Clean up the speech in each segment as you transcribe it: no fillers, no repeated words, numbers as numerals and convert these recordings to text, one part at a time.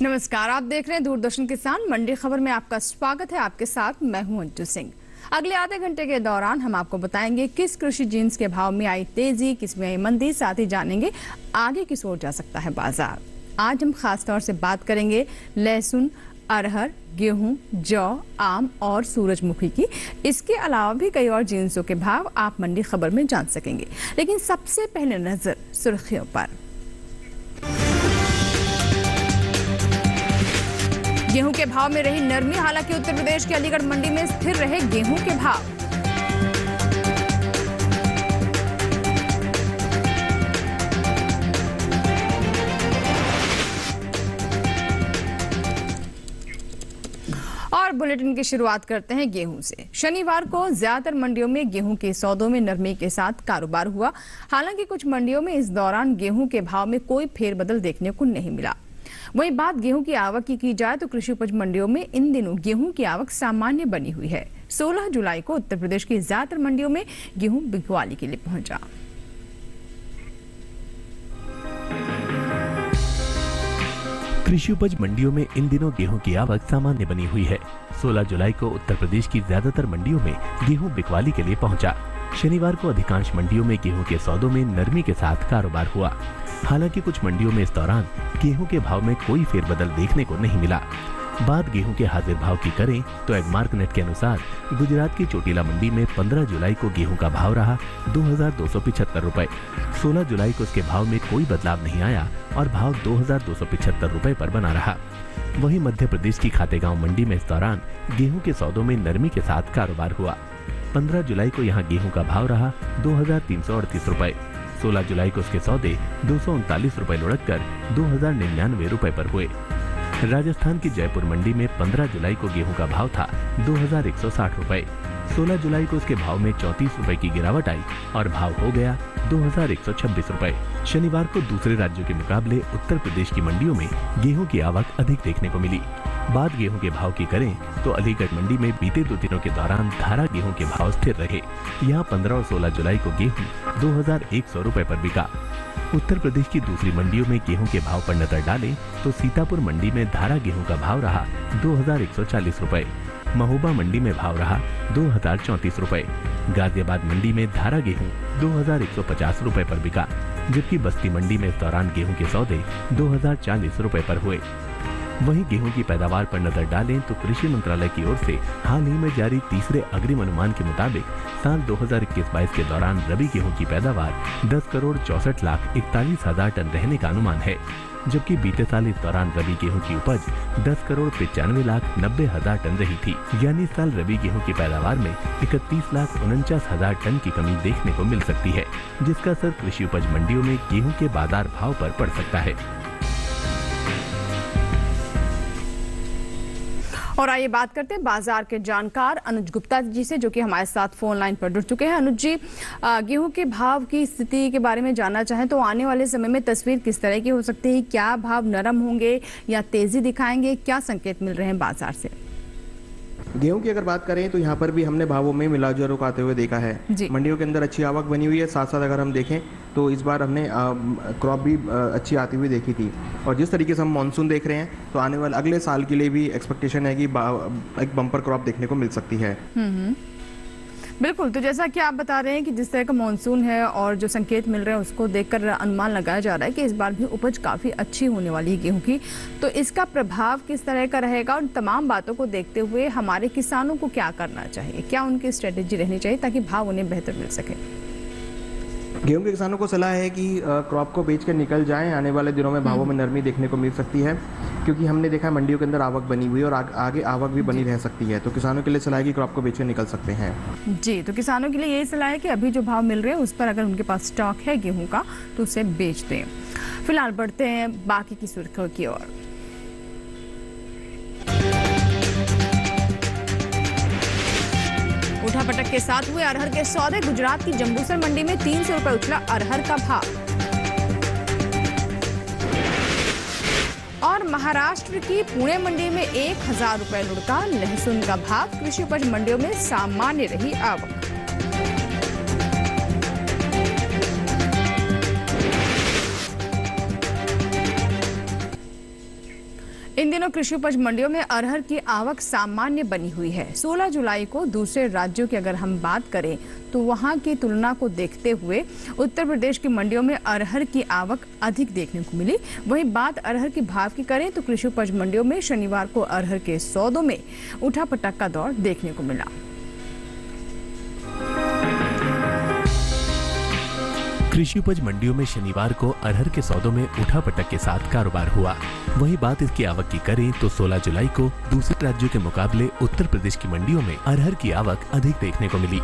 नमस्कार, आप देख रहे हैं दूरदर्शन किसान मंडी खबर में आपका स्वागत है। आपके साथ मैं हूं अंजू सिंह। अगले आधे घंटे के दौरान हम आपको बताएंगे किस कृषि जिन्स के भाव में आई तेजी, किस में आई मंदी, साथ ही जानेंगे आगे किस ओर जा सकता है बाजार। आज हम खास तौर से बात करेंगे लहसुन, अरहर, गेहूं, जौ, आम और सूरजमुखी की। इसके अलावा भी कई और जिन्सों के भाव आप मंडी खबर में जान सकेंगे। लेकिन सबसे पहले नजर सुर्खियों पर। गेहूं के भाव में रही नरमी, हालांकि उत्तर प्रदेश के अलीगढ़ मंडी में स्थिर रहे गेहूं के भाव। और बुलेटिन की शुरुआत करते हैं गेहूं से। शनिवार को ज्यादातर मंडियों में गेहूं के सौदों में नरमी के साथ कारोबार हुआ। हालांकि कुछ मंडियों में इस दौरान गेहूं के भाव में कोई फेरबदल देखने को नहीं मिला। वहीं बात गेहूं की आवक की जाए तो कृषि उपज मंडियों में इन दिनों गेहूं की आवक सामान्य बनी हुई है। 16 जुलाई को उत्तर प्रदेश की ज्यादातर मंडियों में गेहूं बिकवाली के लिए पहुंचा। कृषि उपज मंडियों में इन दिनों गेहूं की आवक सामान्य बनी हुई है। 16 जुलाई को उत्तर प्रदेश की ज्यादातर मंडियों में गेहूं बिकवाली के लिए पहुंचा। शनिवार को अधिकांश मंडियों में गेहूं के सौदों में नरमी के साथ कारोबार हुआ। हालांकि कुछ मंडियों में इस दौरान गेहूं के भाव में कोई फेरबदल देखने को नहीं मिला। बात गेहूं के हाजिर भाव की करें तो एग्मार्कनेट के अनुसार गुजरात की चोटिला मंडी में 15 जुलाई को गेहूं का भाव रहा 2275 रुपए। 16 जुलाई को इसके भाव में कोई बदलाव नहीं आया और भाव 2275 रुपए पर बना रहा। वहीं मध्य प्रदेश की खातेगांव मंडी में इस दौरान गेहूं के सौदों में नरमी के साथ कारोबार हुआ। 15 जुलाई को यहाँ गेहूं का भाव रहा 2338 रुपए। 16 जुलाई को उसके सौदे 239 रुपए लुढ़क कर 2099 रुपए पर हुए। राजस्थान की जयपुर मंडी में 15 जुलाई को गेहूं का भाव था 2160 रुपए। 16 जुलाई को उसके भाव में 34 रुपए की गिरावट आई और भाव हो गया 2126 रुपए। शनिवार को दूसरे राज्यों के मुकाबले उत्तर प्रदेश की मंडियों में गेहूं की आवक अधिक देखने को मिली। बात गेहूं के भाव की करें तो अलीगढ़ मंडी में बीते 2 दिनों के दौरान धारा गेहूं के भाव स्थिर रहे। यहाँ 15 और 16 जुलाई को गेहूं 2100 रुपए पर बिका। उत्तर प्रदेश की दूसरी मंडियों में गेहूं के भाव पर नजर डालें तो सीतापुर मंडी में धारा गेहूं का भाव रहा 2140 रुपए। महोबा मंडी में भाव रहा 2034 रुपए। गाजियाबाद मंडी में धारा गेहूं 2150 रुपए पर बिका, जबकि बस्ती मंडी में इस दौरान गेहूं के सौदे 2040 रुपए पर हुए। वहीं गेहूं की पैदावार पर नजर डालें तो कृषि मंत्रालय की ओर से हाल ही में जारी तीसरे अग्रिम अनुमान के मुताबिक साल 2021-22 के दौरान रबी गेहूं की पैदावार 10,64,41,000 टन रहने का अनुमान है, जबकि बीते साल इस दौरान रबी गेहूं की उपज 10,95,90,000 टन रही थी। यानी इस साल रबी गेहूं की पैदावार में 31,49,000 टन की कमी देखने को मिल सकती है, जिसका असर कृषि उपज मंडियों में गेहूं के बाजार भाव पर पड़ सकता है। और आइए बात करते हैं बाजार के जानकार अनुज गुप्ता जी से, जो कि हमारे साथ फोन लाइन पर जुड़ चुके हैं। अनुज जी, गेहूं के भाव की स्थिति के बारे में जानना चाहें तो आने वाले समय में तस्वीर किस तरह की हो सकती है? क्या भाव नरम होंगे या तेजी दिखाएंगे? क्या संकेत मिल रहे हैं बाजार से? गेहूं की अगर बात करें तो यहाँ पर भी हमने भावों में मिलाजुल रुख आते हुए देखा है। मंडियों के अंदर अच्छी आवक बनी हुई है। साथ साथ अगर हम देखें तो इस बार हमने क्रॉप भी अच्छी आती हुई देखी थी। और जिस तरीके से हम मानसून देख रहे हैं तो आने वाले अगले साल के लिए भी एक्सपेक्टेशन है कि एक बम्पर क्रॉप देखने को मिल सकती है। बिल्कुल, तो जैसा कि आप बता रहे हैं कि जिस तरह का मानसून है और जो संकेत मिल रहे हैं उसको देखकर अनुमान लगाया जा रहा है कि इस बार भी उपज काफ़ी अच्छी होने वाली है गेहूं की। तो इसका प्रभाव किस तरह का रहेगा और तमाम बातों को देखते हुए हमारे किसानों को क्या करना चाहिए? क्या उनकी स्ट्रेटेजी रहनी चाहिए ताकि भाव उन्हें बेहतर मिल सके? गेहूं के किसानों को सलाह है कि क्रॉप को बेच कर निकल जाएं। आने वाले दिनों में भावों में नरमी देखने को मिल सकती है, क्योंकि हमने देखा है मंडियों के अंदर आवक बनी हुई है और आगे आवक भी बनी रह सकती है। तो किसानों के लिए सलाह है कि क्रॉप को बेच कर निकल सकते हैं। जी, तो किसानों के लिए यही सलाह है कि अभी जो भाव मिल रहे हैं उस पर अगर उनके पास स्टॉक है गेहूं का तो उसे बेच दें। फिलहाल बढ़ते हैं बाकी की सुर्खियों की ओर। उठापटक के साथ हुए अरहर के सौदे। गुजरात की जंबूसर मंडी में 300 रुपए उछला अरहर का भाव। और महाराष्ट्र की पुणे मंडी में 1000 रुपए लुढ़का लहसुन का भाव। कृषि उपज मंडियों में सामान्य रही आवक। दिनों कृषि उपज मंडियों में अरहर की आवक सामान्य बनी हुई है। 16 जुलाई को दूसरे राज्यों की अगर हम बात करें तो वहां की तुलना को देखते हुए उत्तर प्रदेश की मंडियों में अरहर की आवक अधिक देखने को मिली। वहीं बात अरहर के भाव की करें तो कृषि उपज मंडियों में शनिवार को अरहर के सौदों में उठापटक का दौर देखने को मिला। कृषि उपज मंडियों में शनिवार को अरहर के सौदों में उठापटक के साथ कारोबार हुआ। वहीं बात इसकी आवक की करें तो 16 जुलाई को दूसरे राज्यों के मुकाबले उत्तर प्रदेश की मंडियों में अरहर की आवक अधिक देखने को मिली।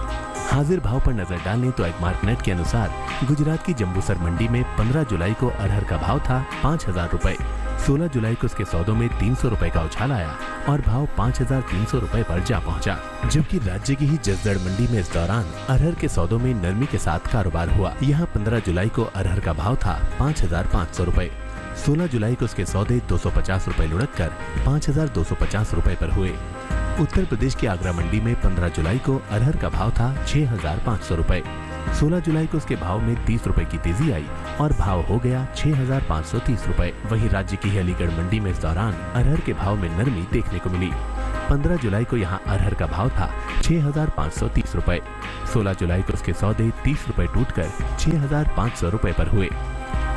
हाजिर भाव पर नजर डालें तो एगमार्कनेट के अनुसार गुजरात की जम्बूसर मंडी में 15 जुलाई को अरहर का भाव था 5,000 रुपए। 16 जुलाई को इसके सौदों में 300 रुपए का उछाल आया और भाव 5,300 रुपए पर जा पहुंचा। जबकि राज्य की ही जसदड़ मंडी में इस दौरान अरहर के सौदों में नरमी के साथ कारोबार हुआ। यहाँ 15 जुलाई को अरहर का भाव था 5,500 रुपए। 16 जुलाई को इसके सौदे 250 रुपए लुढ़क कर 5,250 रुपए पर हुए। उत्तर प्रदेश की आगरा मंडी में 15 जुलाई को अरहर का भाव था 6,500 रुपए। 16 जुलाई को इसके भाव में 30 रुपए की तेजी आई और भाव हो गया 6,530 रुपए। वहीं राज्य की अलीगढ़ मंडी में इस दौरान अरहर के भाव में नरमी देखने को मिली। 15 जुलाई को यहां अरहर का भाव था 6,530 रुपए। 16 जुलाई को इसके सौदे 30 रुपए टूटकर 6,500 रुपए पर हुए।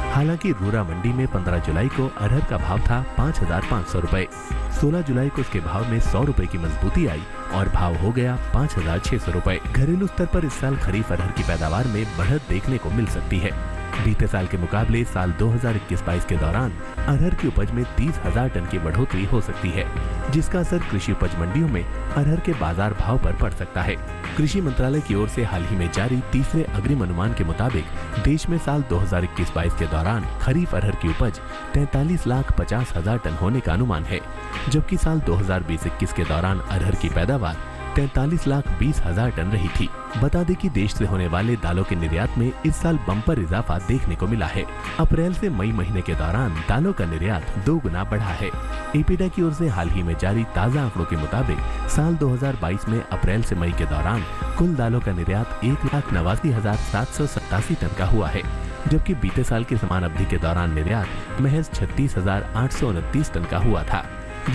हालांकि रूरा मंडी में 15 जुलाई को अरहर का भाव था 5,500 रुपए। 16 जुलाई को इसके भाव में 100 रुपए की मजबूती आई और भाव हो गया 5,600 रुपए। घरेलू स्तर पर इस साल खरीफ अरहर की पैदावार में बढ़त देखने को मिल सकती है। बीते साल के मुकाबले साल 2021-22 के दौरान अरहर की उपज में 30,000 टन की बढ़ोतरी हो सकती है, जिसका असर कृषि उपज मंडियों में अरहर के बाजार भाव पर पड़ सकता है। कृषि मंत्रालय की ओर से हाल ही में जारी तीसरे अग्रिम अनुमान के मुताबिक देश में साल 2021-22 के दौरान खरीफ अरहर की उपज 43,50,000 टन होने का अनुमान है, जबकि साल 2020-21 के दौरान अरहर की पैदावार 43,20,000 टन रही थी। बता दें कि देश से होने वाले दालों के निर्यात में इस साल बम्पर इजाफा देखने को मिला है। अप्रैल से मई महीने के दौरान दालों का निर्यात 2 गुना बढ़ा है। एपीडा की ओर से हाल ही में जारी ताज़ा आंकड़ों के मुताबिक साल 2022 में अप्रैल से मई के दौरान कुल दालों का निर्यात 1,89,787 टन का हुआ है, जबकि बीते साल की समान अवधि के दौरान निर्यात महज 36,829 टन का हुआ था।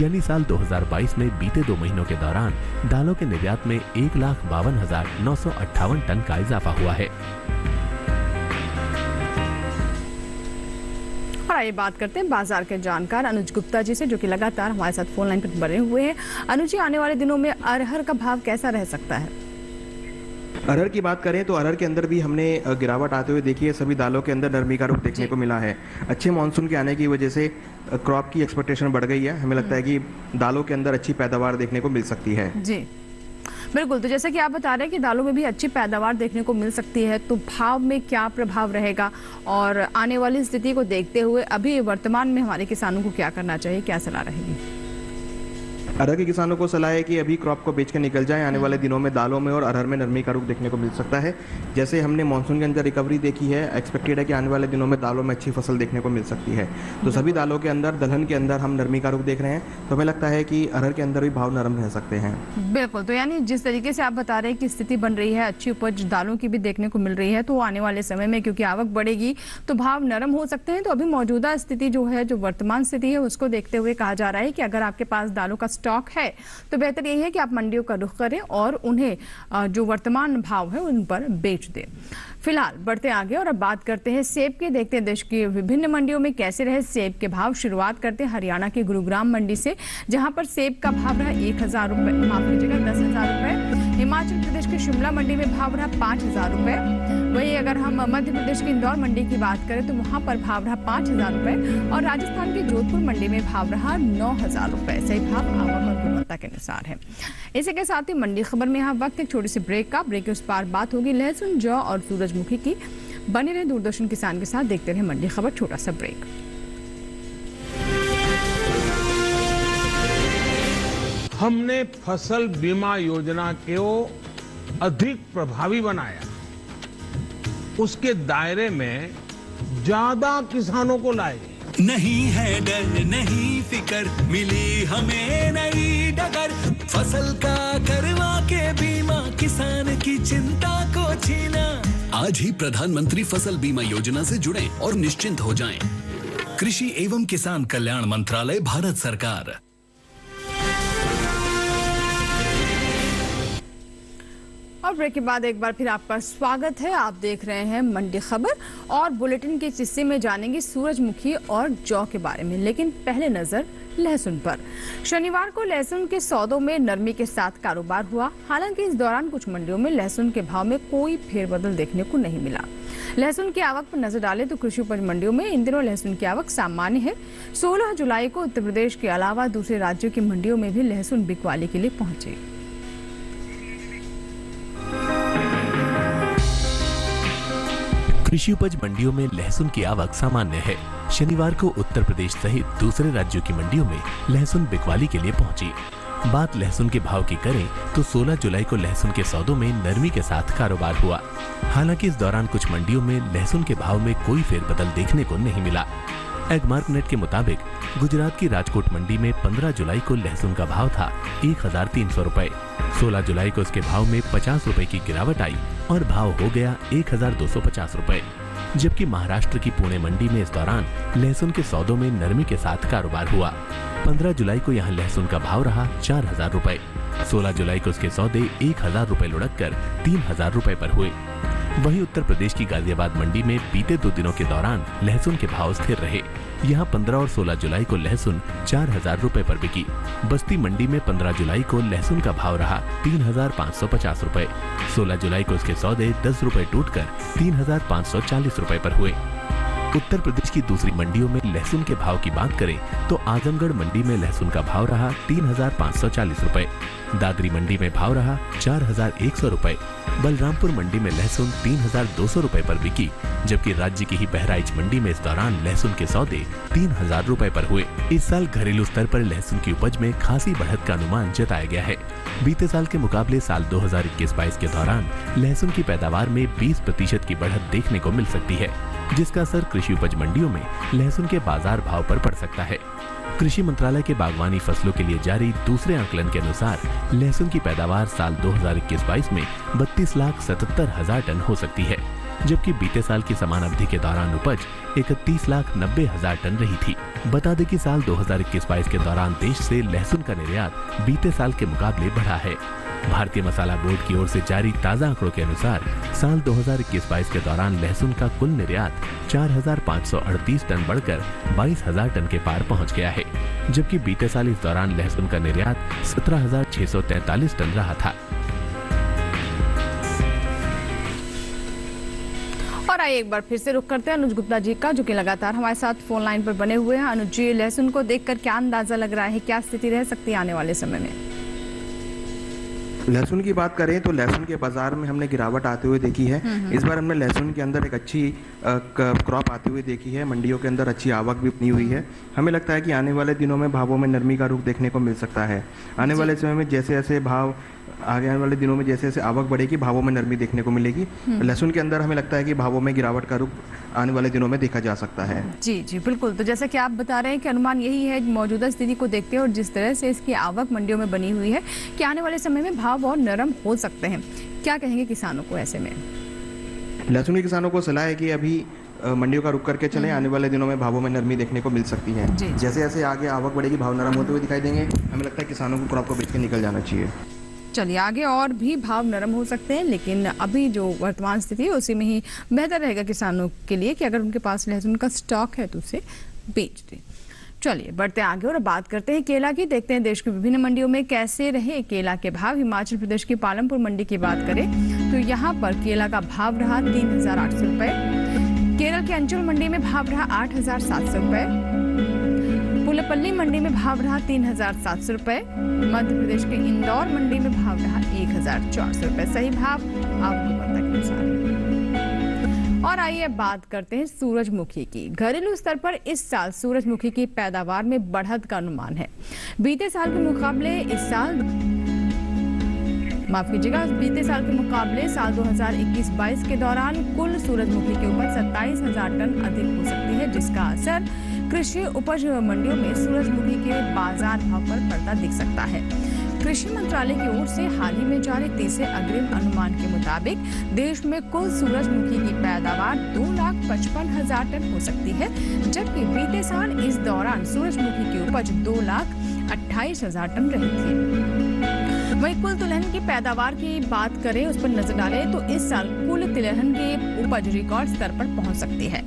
यानी साल 2022 में बीते 2 महीनों के दौरान दालों के निर्यात में 1,52,958 टन का इजाफा हुआ है। और आइए बात करते हैं बाजार के जानकार अनुज गुप्ता जी से, जो कि लगातार हमारे साथ फोन लाइन पर बने हुए हैं। अनुज जी, आने वाले दिनों में अरहर का भाव कैसा रह सकता है? अरहर की बात करें तो अरहर के अंदर भी हमने गिरावट आते हुए देखी है। सभी दालों के अंदर नरमी का रुख देखने को मिला है। अच्छे मानसून के आने की वजह से क्रॉप की एक्सपेक्टेशन बढ़ गई है। हमें लगता है कि दालों के अंदर अच्छी पैदावार देखने को मिल सकती है। जी बिल्कुल। तो जैसा कि आप बता रहे हैं कि दालों में भी अच्छी पैदावार देखने को मिल सकती है, तो भाव में क्या प्रभाव रहेगा और आने वाली स्थिति को देखते हुए अभी वर्तमान में हमारे किसानों को क्या करना चाहिए, क्या सलाह रहेगी? अरहर के किसानों को सलाह है कि अभी क्रॉप को बेच कर निकल जाएं। आने वाले दिनों में दालों में और अरहर में नरमी का रुख देखने को मिल सकता है। जैसे हमने मानसून के अंदर रिकवरी देखी है, एक्सपेक्टेड है कि आने वाले दिनों में दालों में अच्छी फसल देखने को मिल सकती है। तो सभी दालों के अंदर, दलहन के अंदर हम नरमी का रुख देख रहे हैं, तो हमें लगता है कि अरहर के अंदर भी भाव नरम रह सकते हैं। बिल्कुल। तो यानी जिस तरीके से आप बता रहे हैं कि स्थिति बन रही है, अच्छी उपज दालों की भी देखने को मिल रही है, तो आने वाले समय में क्योंकि आवक बढ़ेगी तो भाव नरम हो सकते हैं। तो अभी मौजूदा स्थिति जो है, जो वर्तमान स्थिति है, उसको देखते हुए कहा जा रहा है कि अगर आपके पास दालों का स्टॉक है तो बेहतर यही है कि आप मंडियों का रुख करें और उन्हें जो वर्तमान भाव है उन पर बेच दें। फिलहाल बढ़ते आगे और अब बात करते हैं सेब के। देखते हैं देश की विभिन्न मंडियों में कैसे रहे सेब के भाव। शुरुआत करते हैं हरियाणा के गुरुग्राम मंडी से, जहां पर सेब का भाव रहा 1,000 रुपए, माफ कीजिएगा 10,000 रुपए। हिमाचल प्रदेश के शिमला मंडी में भाव रहा 5,000 रुपए। वहीं अगर हम मध्य प्रदेश की इंदौर मंडी की बात करें तो वहां पर भाव रहा 5,000 रुपए और राजस्थान की जोधपुर मंडी में भाव रहा 9,000 रुपए। सही भाव आवक और गुणवत्ता के अनुसार है। इसी के साथ ही मंडी खबर में यहाँ वक्त एक छोटी सी ब्रेक का। ब्रेक के उस पार बात होगी लहसुन, जौ और सूरजमुखी की। बने रहे दूरदर्शन किसान के साथ, देखते रहे मंडी खबर। छोटा सा ब्रेक। हमने फसल बीमा योजना को अधिक प्रभावी बनाया, उसके दायरे में ज्यादा किसानों को लाए। नहीं है डर, नहीं फिकर, मिली हमें नई डगर। फसल का करवा के बीमा, किसान की चिंता को छीना। आज ही प्रधानमंत्री फसल बीमा योजना से जुड़ें और निश्चिंत हो जाएं। कृषि एवं किसान कल्याण मंत्रालय, भारत सरकार। और ब्रेक के बाद एक बार फिर आपका स्वागत है। आप देख रहे हैं मंडी खबर और बुलेटिन के इस हिस्से में जानेंगे सूरजमुखी और जौ के बारे में, लेकिन पहले नजर लहसुन पर। शनिवार को लहसुन के सौदों में नरमी के साथ कारोबार हुआ। हालांकि इस दौरान कुछ मंडियों में लहसुन के भाव में कोई फेरबदल देखने को नहीं मिला। लहसुन की आवक पर नजर डालें तो कृषि उपज मंडियों में इन दिनों लहसुन की आवक सामान्य है। 16 जुलाई को उत्तर प्रदेश के अलावा दूसरे राज्यों की मंडियों में भी लहसुन बिकवाली के लिए पहुंचे। कृषि उपज मंडियों में लहसुन की आवक सामान्य है। शनिवार को उत्तर प्रदेश सहित दूसरे राज्यों की मंडियों में लहसुन बिकवाली के लिए पहुंची। बात लहसुन के भाव की करें तो 16 जुलाई को लहसुन के सौदों में नरमी के साथ कारोबार हुआ। हालांकि इस दौरान कुछ मंडियों में लहसुन के भाव में कोई फेरबदल देखने को नहीं मिला। एगमार्कनेट के मुताबिक गुजरात की राजकोट मंडी में 15 जुलाई को लहसुन का भाव था 1300 रुपए। 16 जुलाई को इसके भाव में 50 रुपए की गिरावट आई और भाव हो गया 1250 रुपए। जबकि महाराष्ट्र की पुणे मंडी में इस दौरान लहसुन के सौदों में नरमी के साथ कारोबार हुआ। 15 जुलाई को यहाँ लहसुन का भाव रहा 4000 रुपए। 16 जुलाई को इसके सौदे 1000 रुपए लुढ़क कर 3000 रुपए पर हुए। वहीं उत्तर प्रदेश की गाजियाबाद मंडी में बीते 2 दिनों के दौरान लहसुन के भाव स्थिर रहे। यहाँ 15 और 16 जुलाई को लहसुन 4000 रुपए पर बिकी। बस्ती मंडी में 15 जुलाई को लहसुन का भाव रहा 3550 रुपए। 16 जुलाई को इसके सौदे 10 रुपए टूटकर 3540 रुपए पर हुए। उत्तर प्रदेश की दूसरी मंडियों में लहसुन के भाव की बात करें तो आजमगढ़ मंडी में लहसुन का भाव रहा 3540 रुपए। दादरी मंडी में भाव रहा 4100 रुपए। बलरामपुर मंडी में लहसुन 3200 रुपए पर बिकी, जबकि राज्य की ही बहराइच मंडी में इस दौरान लहसुन के सौदे 3000 रुपए पर हुए। इस साल घरेलू स्तर पर लहसुन की उपज में खासी बढ़त का अनुमान जताया गया है। बीते साल के मुकाबले साल 2021-22 के दौरान लहसुन की पैदावार में 20% की बढ़त देखने को मिल सकती है, जिसका असर कृषि उपज मंडियों में लहसुन के बाजार भाव पर पड़ सकता है। कृषि मंत्रालय के बागवानी फसलों के लिए जारी दूसरे आकलन के अनुसार लहसुन की पैदावार साल 2021-22 में 32,77,000 टन हो सकती है, जबकि बीते साल की समान अवधि के दौरान उपज 31,90,000 टन रही थी। बता दें कि साल 2021-22 के दौरान देश से लहसुन का निर्यात बीते साल के मुकाबले बढ़ा है। भारतीय मसाला बोर्ड की ओर से जारी ताज़ा आंकड़ों के अनुसार साल 2021-22 के दौरान लहसुन का कुल निर्यात 4,538 टन बढ़कर 22,000 टन के पार पहुंच गया है, जबकि बीते साल इस दौरान लहसुन का निर्यात 17,643 टन रहा था। और आइए एक बार फिर से रुख करते हैं अनुज गुप्ता जी का, जो कि लगातार हमारे साथ फोन लाइन पर बने हुए हैं। अनुज जी, लहसुन को देखकर क्या अंदाजा लग रहा है, क्या स्थिति रह सकती है आने वाले समय में? लहसुन की बात करें तो लहसुन के बाजार में हमने गिरावट आते हुए देखी है। इस बार हमने लहसुन के अंदर एक अच्छी क्रॉप आती हुई देखी है। मंडियों के अंदर अच्छी आवक भी बनी हुई है। हमें लगता है कि आने वाले दिनों में भावों में नरमी का रुख देखने को मिल सकता है। आने वाले समय में जैसे जैसे भाव आगे आने वाले दिनों में जैसे जैसे आवक बढ़ेगी, भावों में नरमी देखने को मिलेगी। लहसुन के अंदर हमें लगता है कि भावों में गिरावट का रुख आने वाले दिनों में देखा जा सकता है। जी जी बिल्कुल। तो जैसा कि आप बता रहे हैं कि अनुमान यही है मौजूदा स्थिति को देखते हैं और जिस तरह से इसकी आवक मंडियों में बनी हुई है कि आने वाले समय में भाव और नरम हो सकते हैं। क्या कहेंगे किसानों को ऐसे में? लहसुन के किसानों को सलाह है कि अभी मंडियों का रुख करके चले। आने वाले दिनों में भावों में नरमी देखने को मिल सकती है। जैसे जैसे आगे आवक बढ़ेगी, भाव नरम होते हुए दिखाई देंगे। हमें लगता है किसानों को क्रॉप को बेच के निकल जाना चाहिए। चलिए, आगे और भी भाव नरम हो सकते हैं, लेकिन अभी जो वर्तमान स्थिति है उसी में ही बेहतर रहेगा किसानों के लिए कि अगर उनके पास लहसुन का स्टॉक है तो उसे बेच दें। चलिए बढ़ते आगे और बात करते हैं केला की। देखते हैं देश की विभिन्न मंडियों में कैसे रहे केला के भाव। हिमाचल प्रदेश की पालमपुर मंडी की बात करें तो यहाँ पर केला का भाव रहा 3,800 रुपए। केरल के अंचल मंडी में भाव रहा 8,700 रुपए। पुलपल्ली मंडी में भाव रहा 3,700 रुपए। मध्य प्रदेश के इंदौर मंडी में भाव रहा 1,400 रुपए। सही भाव आवक के अनुसार। और आइए बात करते हैं सूरजमुखी की। घरेलू स्तर पर इस साल सूरजमुखी की पैदावार में बढ़त का अनुमान है। बीते साल के मुकाबले बीते साल के मुकाबले साल 2021-22 के दौरान कुल सूरजमुखी की उपज 27,000 टन अधिक हो सकती है, जिसका असर कृषि उपज मंडियों में सूरजमुखी के बाजार भाव पर पड़ता दिख सकता है। कृषि मंत्रालय की ओर से हाल ही में जारी तीसरे अग्रिम अनुमान के मुताबिक देश में कुल सूरजमुखी की पैदावार 2,55,000 टन हो सकती है, जबकि बीते साल इस दौरान सूरजमुखी की उपज 2,28,000 टन रही थी। वहीं कुल तिलहन की पैदावार की बात करें, उस पर नजर डालें तो इस साल कुल तिलहन की उपज रिकॉर्ड स्तर पर पहुंच सकती है।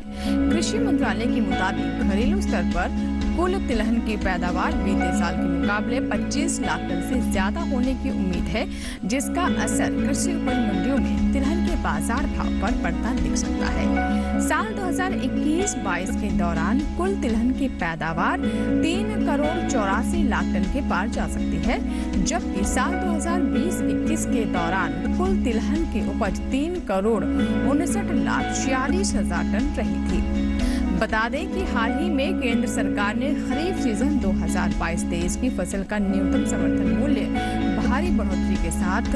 कृषि मंत्रालय के मुताबिक घरेलू स्तर पर कुल तिलहन की पैदावार बीते साल के मुकाबले 25 लाख टन से ज्यादा होने की उम्मीद है, जिसका असर कृषि उपज मंडियों में तिलहन के बाजार भाव पर पड़ता दिख सकता है। साल 2021-22 के दौरान कुल तिलहन की पैदावार 3 करोड़ 84 लाख टन के पार जा सकती है, जबकि साल 2020-21 के दौरान कुल तिलहन की उपज 3 करोड़ 59 लाख 46 हजार टन रही थी। बता दें कि हाल ही में केंद्र सरकार ने खरीफ सीजन 2022-23 की फसल का न्यूनतम समर्थन मूल्य भारी बढ़ोतरी के साथ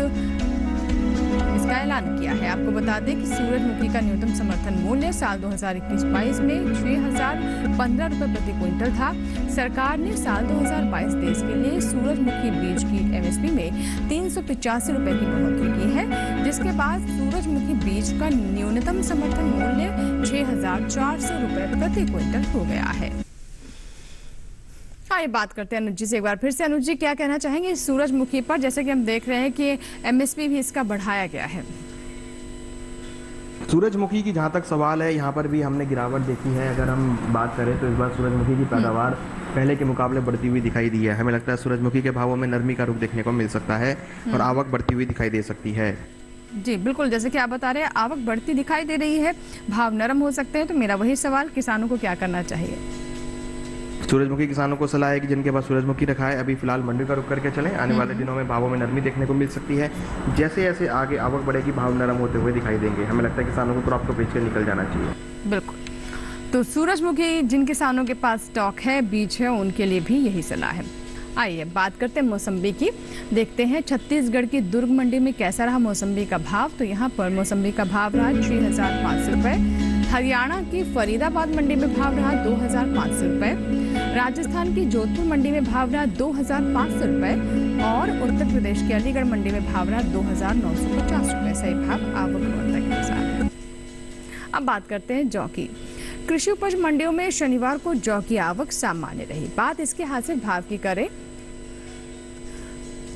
इसका ऐलान किया है। आपको बता दें कि सूरजमुखी का न्यूनतम समर्थन मूल्य साल 2021-22 में 6,015 रुपए प्रति क्विंटल था। सरकार ने साल 2022-23 के लिए सूरजमुखी बीज की एमएसपी में 385 रुपए की बढ़ोतरी की है, जिसके बाद सूरजमुखी बीज का न्यूनतम समर्थन मूल्य 6,400 रुपए प्रति क्विंटल हो गया है। आइए बात करते हैं अनुज जी से एक बार फिर से। अनुज जी, क्या कहना चाहेंगे सूरजमुखी पर, जैसे कि हम देख रहे हैं कि एमएसपी भी इसका बढ़ाया गया है। सूरजमुखी की जहाँ तक सवाल है, यहाँ पर भी हमने गिरावट देखी है। अगर हम बात करें तो इस बार सूरजमुखी की पैदावार पहले के मुकाबले बढ़ती हुई दिखाई दी है। हमें लगता है सूरजमुखी के भावों में नरमी का रुख देखने को मिल सकता है और आवक बढ़ती हुई दिखाई दे सकती है। जी बिल्कुल, जैसे कि आप बता रहे हैं आवक बढ़ती दिखाई दे रही है, भाव नरम हो सकते हैं, तो मेरा वही सवाल, किसानों को क्या करना चाहिए? सूरजमुखी किसानों को सलाह है कि जिनके पास सूरजमुखी रखा है, अभी फिलहाल मंडी का रुख करके चलें। आने वाले दिनों में भावों में नरमी देखने को मिल सकती है। जैसे जैसे आगे आवक बढ़ेगी, भाव नरम होते हुए दिखाई देंगे। हमें लगता है किसानों को क्रॉप को बेच कर निकल जाना चाहिए। बिल्कुल, तो सूरजमुखी जिन किसानों के पास स्टॉक है, बीज है, उनके लिए भी यही सलाह है। आइए बात करते हैं मौसम्बी की। देखते हैं छत्तीसगढ़ की दुर्ग मंडी में कैसा रहा मौसम्बी का भाव। तो यहाँ पर मौसम्बी का भाव रहा 6,500 रुपए। हरियाणा की फरीदाबाद मंडी में भाव रहा 2,500 रुपए। राजस्थान की जोधपुर मंडी में भाव रहा 2,500 रुपए और उत्तर प्रदेश की अलीगढ़ मंडी में भाव रहा 2,950 रुपए। सही भाव आवक गुणवत्ता के अनुसार। अब बात करते हैं जौ की। कृषि उपज मंडियों में शनिवार को जौ की आवक सामान्य रही। बात इसके हासिल भाव की करें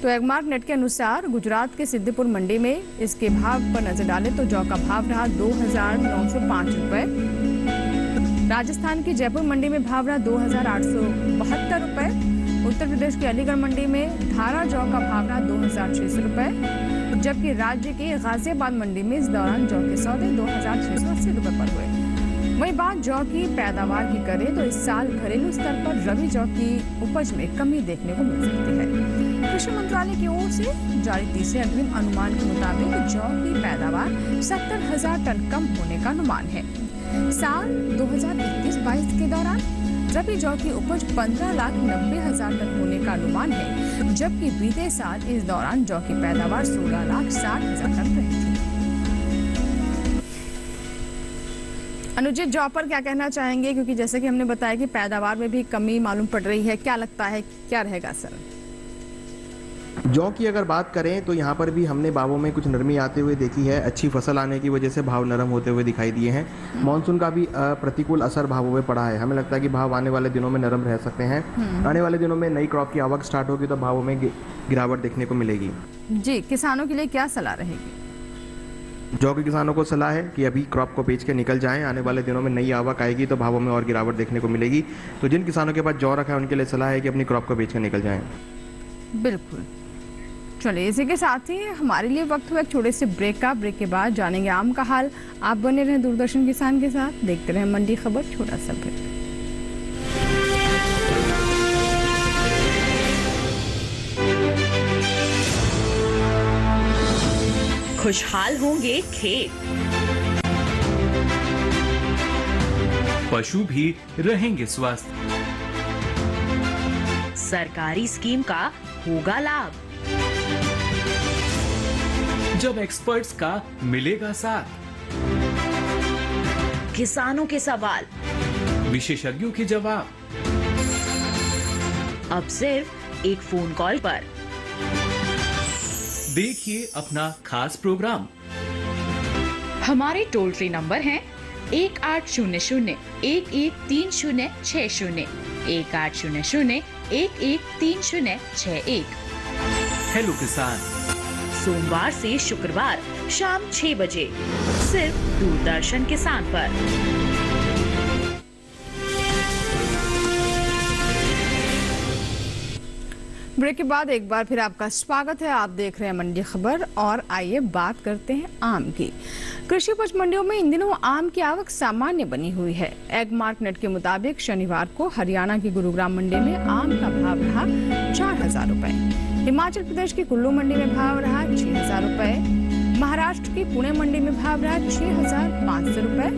तो एगमार्क नेट के अनुसार गुजरात के सिद्दीपुर मंडी में इसके भाव पर नजर डालें तो जौ का भाव रहा 2,905 रुपए। राजस्थान की जयपुर मंडी में भाव रहा 2,872 रुपए। उत्तर प्रदेश की अलीगढ़ मंडी में धारा जौ का भाव रहा 2,600 रुपए, जबकि राज्य की गाजियाबाद मंडी में इस दौरान जौ के सौदे 2,680 रुपए पर हुए। वहीं बात जौ की पैदावार की करें तो इस साल घरेलू स्तर पर रबी जौ की उपज में कमी देखने को मिल सकती है। कृषि मंत्रालय की ओर से जारी तीसरे अग्रिम अनुमान के मुताबिक जौ की पैदावार 70,000 टन कम होने का अनुमान है। साल 2021-22 के दौरान रबी जौ की उपज 15,90,000 टन होने का अनुमान है, जबकि बीते साल इस दौरान जौ की पैदावार 16,60,000 टन रही थी। अनुज, जौ पर क्या कहना चाहेंगे, क्योंकि जैसे कि हमने बताया कि पैदावार में भी कमी मालूम पड़ रही है, क्या लगता है क्या रहेगा सर? जौ की अगर बात करें तो यहाँ पर भी हमने भावों में कुछ नरमी आते हुए देखी है। अच्छी फसल आने की वजह से भाव नरम होते हुए दिखाई दिए हैं। मानसून का भी प्रतिकूल असर भावों में पड़ा है। हमें लगता है कि भाव आने वाले दिनों में नरम रह सकते हैं। आने वाले दिनों में नई क्रॉप की आवक स्टार्ट होगी तो भावों में गिरावट देखने को मिलेगी। जी, किसानों के लिए क्या सलाह रहेगी? जौ के किसानों को सलाह है कि अभी क्रॉप को बेच के निकल जाएं। आने वाले दिनों में नई आवक आएगी तो भावों में और गिरावट देखने को मिलेगी। तो जिन किसानों के पास जौ रखा है उनके लिए सलाह है कि अपनी क्रॉप को बेच के निकल जाएं। बिल्कुल, चलिए इसी के साथ ही हमारे लिए वक्त हुआ एक छोटे से ब्रेक का। ब्रेक के बाद जानेंगे आम का हाल। आप बने रहें दूरदर्शन किसान के साथ, देखते रहें मंडी खबर। छोटा सा ब्रेक। खुशहाल होंगे खेत, पशु भी रहेंगे स्वस्थ, सरकारी स्कीम का होगा लाभ, जब एक्सपर्ट्स का मिलेगा साथ, किसानों के सवाल, विशेषज्ञों के जवाब, अब सिर्फ एक फोन कॉल पर। देखिए अपना खास प्रोग्राम। हमारे टोल फ्री नंबर हैं 1800-113060, 1800-113061। हेलो किसान, सोमवार से शुक्रवार शाम 6 बजे सिर्फ दूरदर्शन किसान पर। ब्रेक के बाद एक बार फिर आपका स्वागत है। आप देख रहे हैं मंडी खबर और आइए बात करते हैं आम की। कृषि उपज मंडियों में इन दिनों आम की आवक सामान्य बनी हुई है। एग मार्केट के मुताबिक शनिवार को हरियाणा की गुरुग्राम मंडी में आम का भाव रहा 4,000 रुपए, हिमाचल प्रदेश की कुल्लू मंडी में भाव रहा 6,000 रुपए, महाराष्ट्र की पुणे मंडी में भाव रहा 6,500 रुपए,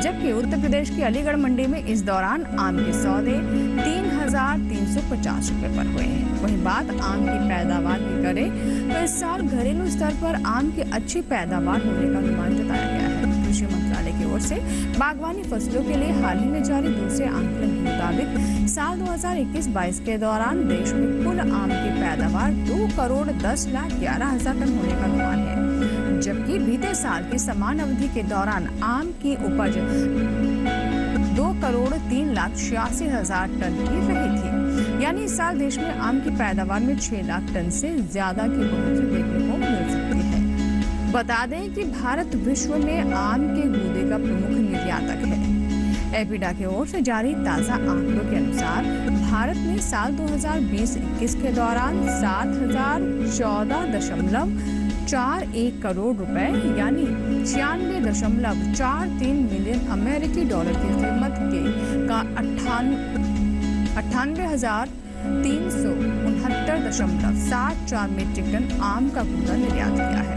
जबकि उत्तर प्रदेश की अलीगढ़ मंडी में इस दौरान आम के सौदे 3,350 रुपए पर हुए हैं। वहीं बात आम की पैदावार की करें तो इस साल घरेलू स्तर पर आम की अच्छी पैदावार होने का अनुमान जताया गया है। कृषि मंत्रालय की ओर से बागवानी फसलों के लिए हाल ही में जारी दूसरे आंकलन के मुताबिक साल 2021-22 के दौरान देश में कुल आम की पैदावार 2,10,11,000 टन होने का अनुमान है, जबकि बीते साल की समान अवधि के दौरान आम की उपज 2,03,86,000 टन की रही थी। यानी इस साल देश में आम की पैदावार में 6 लाख टन से ज्यादा की बढ़ोतरी देखने को मिल सकती है। बता दें कि भारत विश्व में आम के गूदे का प्रमुख निर्यातक है। एपिडा की ओर से जारी ताजा आंकड़ों के अनुसार भारत ने साल 2020-21 के दौरान 7,014.41 करोड़ रुपए यानी 96.43 मिलियन अमेरिकी डॉलर की कीमत के का 98,369.74 मीट्रिक टन आम का गूदा निर्यात किया है।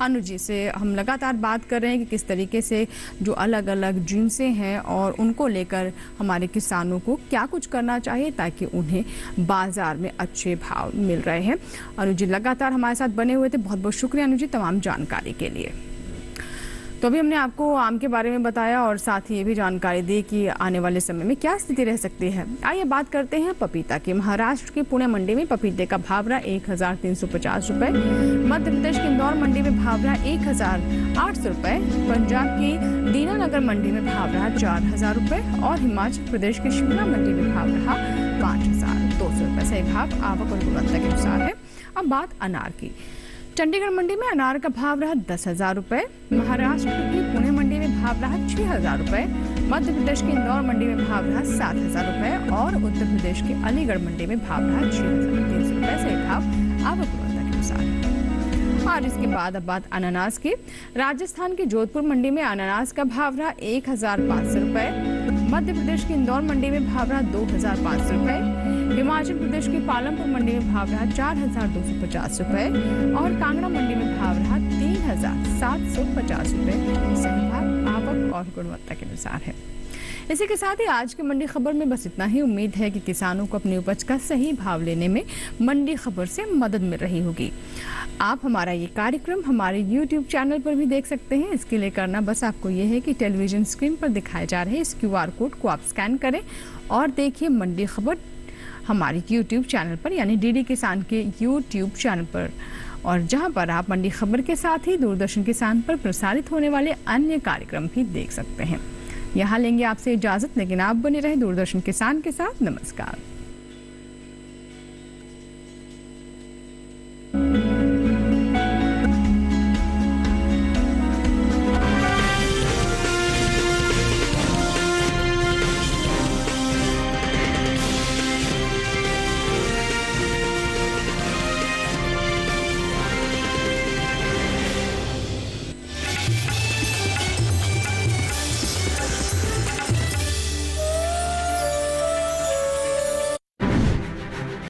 अनुज जी से हम लगातार बात कर रहे हैं कि किस तरीके से जो अलग अलग जिन्सें हैं और उनको लेकर हमारे किसानों को क्या कुछ करना चाहिए ताकि उन्हें बाजार में अच्छे भाव मिल रहे हैं। अनुज जी लगातार हमारे साथ बने हुए थे, बहुत बहुत शुक्रिया अनुज जी तमाम जानकारी के लिए। तो अभी हमने आपको आम के बारे में बताया और साथ ही ये भी जानकारी दी कि आने वाले समय में क्या स्थिति रह सकती है। आइए बात करते हैं पपीता की। महाराष्ट्र की पुणे मंडी में पपीते का भाव रहा 1,350 रुपए, मध्य प्रदेश की इंदौर मंडी में भाव रहा 1,800 रुपए, पंजाब की दीनानगर मंडी में भाव रहा 4,000 रुपए और हिमाचल प्रदेश की शिमला मंडी में भाव रहा 5,200 रुपए। सही भाव आवक और गुणवत्ता के अनुसार है। अब बात अनार की। चंडीगढ़ मंडी में अनार का भाव रहा 10,000 रुपए, महाराष्ट्र की पुणे मंडी में भाव रहा 6,000 रुपए, मध्य प्रदेश की इंदौर मंडी में भाव रहा 7,000 रुपए और उत्तर प्रदेश की अलीगढ़ मंडी में भाव रहा 6,300 रुपए। से भाव आवक गुणवत्ता के अनुसार है। और इसके बाद अब बात अनानास की। राजस्थान की जोधपुर मंडी में अनानास का भाव रहा 1,500 रुपए, मध्य प्रदेश की इंदौर मंडी में भाव रहा 2,500 रुपए, हिमाचल प्रदेश की पालमपुर मंडी में भाव रहा 4,250 रुपए और कांगड़ा मंडी में भाव रहा 3,750 रुपए। सही भाव आवक और गुणवत्ता के अनुसार है। इसी के साथ ही आज की मंडी खबर में बस इतना ही। उम्मीद है कि किसानों को अपनी उपज का सही भाव लेने में मंडी खबर से मदद मिल रही होगी। आप हमारा ये कार्यक्रम हमारे YouTube चैनल पर भी देख सकते हैं। इसके लिए करना बस आपको ये है कि टेलीविजन स्क्रीन पर दिखाए जा रहे इस QR कोड को आप स्कैन करें और देखिए मंडी खबर हमारे YouTube चैनल पर यानी DD किसान के YouTube चैनल पर, और जहां पर आप मंडी खबर के साथ ही दूरदर्शन किसान पर प्रसारित होने वाले अन्य कार्यक्रम भी देख सकते हैं। यहाँ लेंगे आपसे इजाजत, लेकिन आप बने रहे दूरदर्शन किसान के साथ। नमस्कार।